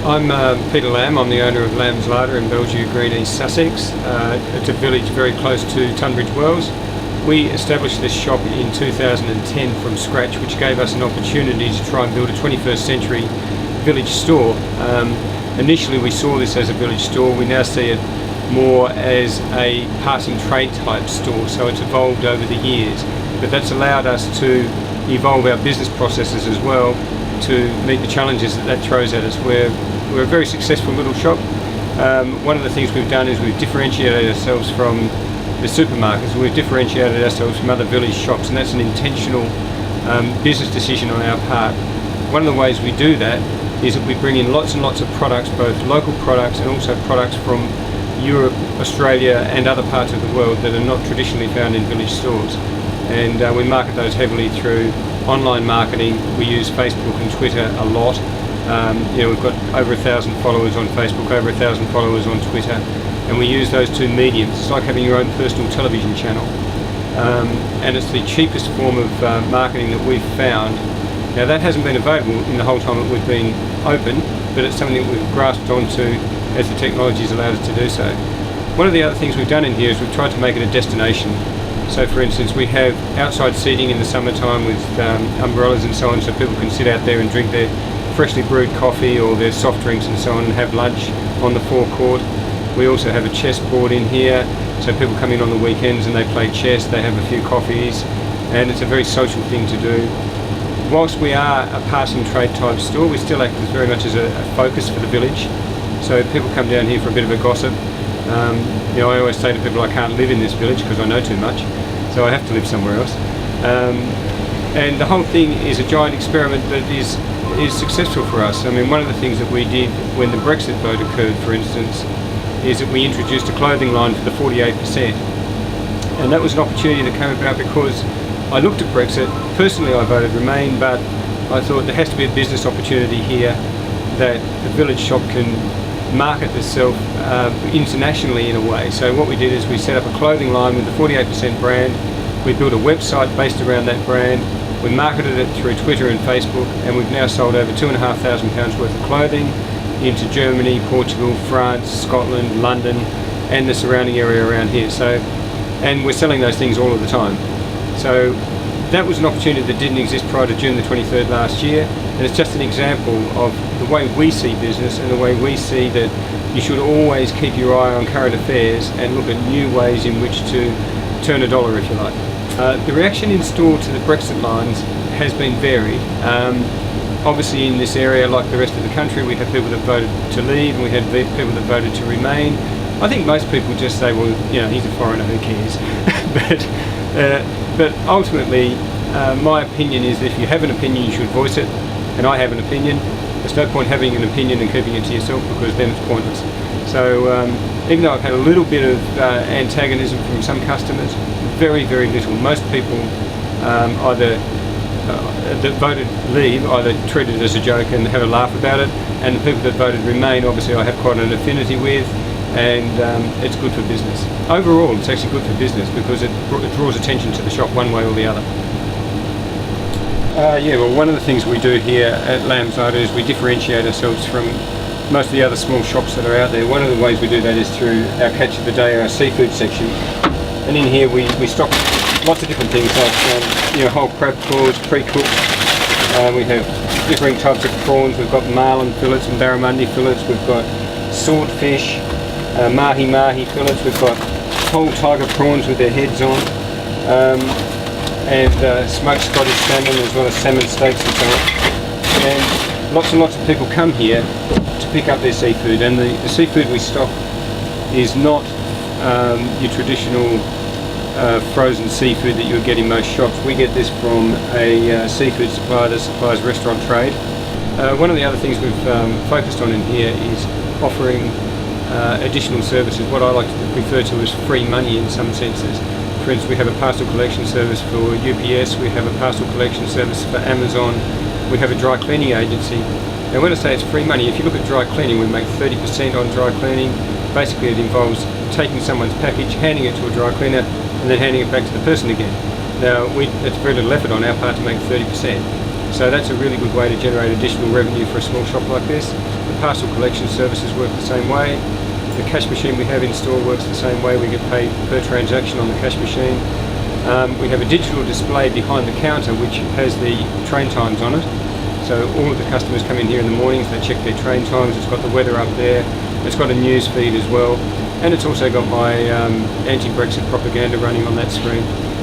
I'm Peter Lamb. I'm the owner of Lamb's Larder in Belgium, Green East Sussex. It's a village very close to Tunbridge Wells. We established this shop in 2010 from scratch, which gave us an opportunity to try and build a 21st century village store. Initially we saw this as a village store. We now see it more as a passing trade type store, so it's evolved over the years. But that's allowed us to evolve our business processes as well to meet the challenges that throws at us. We're a very successful little shop. One of the things we've done is we've differentiated ourselves from the supermarkets. We've differentiated ourselves from other village shops, and that's an intentional business decision on our part. One of the ways we do that is that we bring in lots and lots of products, both local products and also products from Europe, Australia and other parts of the world that are not traditionally found in village stores. And we market those heavily through online marketing. We use Facebook and Twitter a lot. We've got over 1,000 followers on Facebook, over 1,000 followers on Twitter, and we use those two mediums. It's like having your own personal television channel. And it's the cheapest form of marketing that we've found. Now that hasn't been available in the whole time that we've been open, but it's something that we've grasped onto as the technology has allowed us to do so. One of the other things we've done in here is we've tried to make it a destination. So for instance, we have outside seating in the summertime with umbrellas and so on, so people can sit out there and drink their freshly brewed coffee or their soft drinks and so on and have lunch on the forecourt. We also have a chess board in here, so people come in on the weekends and they play chess, they have a few coffees, and it's a very social thing to do. Whilst we are a passing trade type store, we still act as very much as a focus for the village. So people come down here for a bit of a gossip. I always say to people I can't live in this village because I know too much, so I have to live somewhere else. And the whole thing is a giant experiment that is successful for us. I mean, one of the things that we did when the Brexit vote occurred, for instance, is that we introduced a clothing line for the 48%. And that was an opportunity that came about because I looked at Brexit. Personally I voted Remain, but I thought there has to be a business opportunity here that the village shop can market itself internationally in a way. So what we did is we set up a clothing line with the 48% brand. We built a website based around that brand. We marketed it through Twitter and Facebook, and we've now sold over £2,500 worth of clothing into Germany, Portugal, France, Scotland, London and the surrounding area around here. And we're selling those things all of the time. So that was an opportunity that didn't exist prior to June the 23rd last year, and it's just an example of the way we see business and the way we see that you should always keep your eye on current affairs and look at new ways in which to turn a dollar, if you like. The reaction in store to the Brexit lines has been varied. Obviously in this area, like the rest of the country, we have people that voted to leave and we had people that voted to remain. I think most people just say, well, he's a foreigner, who cares? But ultimately, my opinion is that if you have an opinion, you should voice it, and I have an opinion. There's no point having an opinion and keeping it to yourself, because then it's pointless. So even though I've had a little bit of antagonism from some customers, very, very little. Most people either that voted leave either treated it as a joke and have a laugh about it, and the people that voted remain, obviously I have quite an affinity with, and it's good for business. Overall, it's actually good for business because it draws attention to the shop one way or the other. Well, one of the things we do here at Lamb's Larder is we differentiate ourselves from most of the other small shops that are out there. One of the ways we do that is through our catch of the day, our seafood section. And in here we stock lots of different things like whole crab claws, pre-cooked. We have different types of prawns. We've got marlin fillets and barramundi fillets. We've got swordfish, mahi-mahi fillets. We've got whole tiger prawns with their heads on. And smoked Scottish salmon, as well as salmon steaks and so on. And lots of people come here to pick up their seafood, and the seafood we stock is not your traditional frozen seafood that you would get in most shops. We get this from a seafood supplier that supplies restaurant trade. One of the other things we've focused on in here is offering additional services, what I like to refer to as free money in some senses. For instance, we have a parcel collection service for UPS, we have a parcel collection service for Amazon, we have a dry cleaning agency. Now when I say it's free money, if you look at dry cleaning, we make 30% on dry cleaning. Basically it involves taking someone's package, handing it to a dry cleaner, and then handing it back to the person again. Now it's very little effort on our part to make 30%. So that's a really good way to generate additional revenue for a small shop like this. The parcel collection services work the same way. The cash machine we have in store works the same way. We get paid per transaction on the cash machine. We have a digital display behind the counter which has the train times on it. So all of the customers come in here in the mornings, they check their train times. It's got the weather up there. It's got a news feed as well. And it's also got my anti-Brexit propaganda running on that screen.